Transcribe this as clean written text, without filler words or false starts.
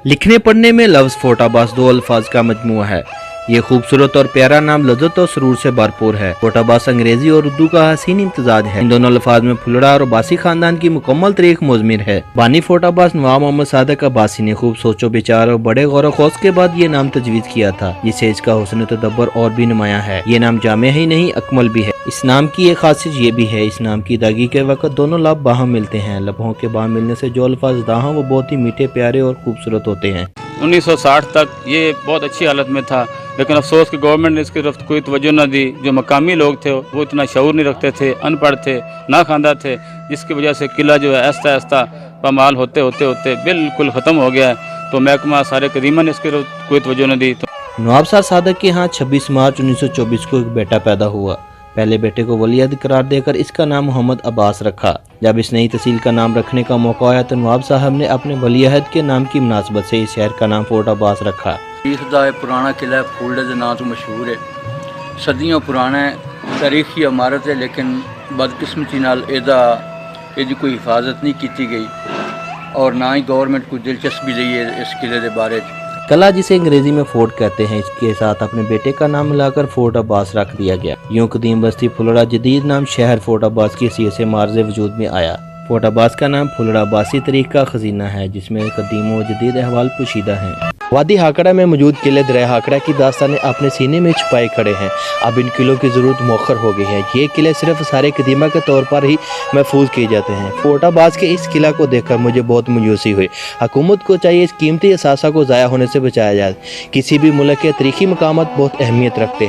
लिखने पढ़ने में लफ्ज़ फोर्ट अब्बास दो अल्फाज का मजमूआ है। ये खूबसूरत और प्यारा नाम लज़्ज़त और सुरूर से भरपूर है। फोर्ट अब्बास अंग्रेजी और उर्दू का हसीन इम्तजाज है। इन दोनों अल्फाज में फुलड़ा और अब्बासी खानदान की मुकम्मल तारीख मुज़मिर है। बानी फोर्ट अब्बास नवाब मोहम्मद सादिक अब्बासी ने खूब सोचो विचार और बड़े गौर व खौज के बाद ये नाम तजवीज़ किया था, जिससे इसका हुस्न तदब्बर और भी नुमायां है। ये नाम जामे ही नहीं अकमल भी है। इस नाम की एक खासियत ये भी है, इस नाम की अदायगी के वक्त दोनों लब बाहम मिलते हैं। लबों के बाहम मिलने से जो अल्फाज अदा हों वो बहुत ही मीठे, प्यारे और खूबसूरत होते हैं। 1960 तक ये बहुत अच्छी हालत में था, लेकिन अफसोस कि गवर्नमेंट ने इसकी तरफ कोई तवज्जो न दी। जो मकामी लोग थे वो इतना शऊर नहीं रखते थे, अनपढ़ थे, ना खानदा थे, जिसकी वजह से किला जो है आहिस्ता आहिस्ता पामाल होते बिल्कुल ख़त्म हो गया है। तो महकमा सारे कदीमा ने इसकी तरफ कोई तवज्जो न दी। नवाब साहब सादिक के यहाँ 26 मार्च 1924 को एक बेटा पैदा हुआ। पहले बेटे को वलीअहद करार देकर इसका नाम मोहम्मद अब्बास रखा। जब इस नई तहसील का नाम रखने का मौका आया तो नवाब साहब ने अपने वलीअहद के नाम की मुनासबत से इस शहर का नाम फोर्ट अब्बास रखा। इसका पुराना किला फूल्डे के नाम से मशहूर है। सदियों पुराना तारीखी इमारत है, लेकिन बदकिस्मती नाल ਇਹਦੀ कोई हिफाजत नहीं की गई और ना ही गवर्नमेंट को दिलचस्पी रही है इस किले के बारे में। कला, जिसे अंग्रेजी में फोर्ट कहते हैं, इसके साथ अपने बेटे का नाम मिलाकर फोर्ट अब्बास रख दिया गया। यूं कदीम बस्ती फुलड़ा जदीद नाम शहर फोर्ट अब्बास की हैसियत से मार्ज़े वजूद में आया। फोर्ट अब्बास का नाम फुलड़ा अब्बासी तारीख का खजीना है, जिसमें कदीम व जदीद अहवाल पोशीदा हैं। वादी हाकड़ा में मौजूद किले दरिया हाकड़ा की दास्तानें अपने सीने में छुपाए खड़े हैं। अब इन किलों की ज़रूरत मौखर हो गई है। ये किले सिर्फ सारे कदीमा के तौर पर ही महफूज किए जाते हैं। फोर्ट अब्बास के इस किला को देखकर मुझे बहुत मायूसी हुई। हुकूमत को चाहिए इस कीमती असासा को ज़ाया होने से बचाया जाए। किसी भी मुल्क के तारीखी मकामात बहुत अहमियत रखते हैं।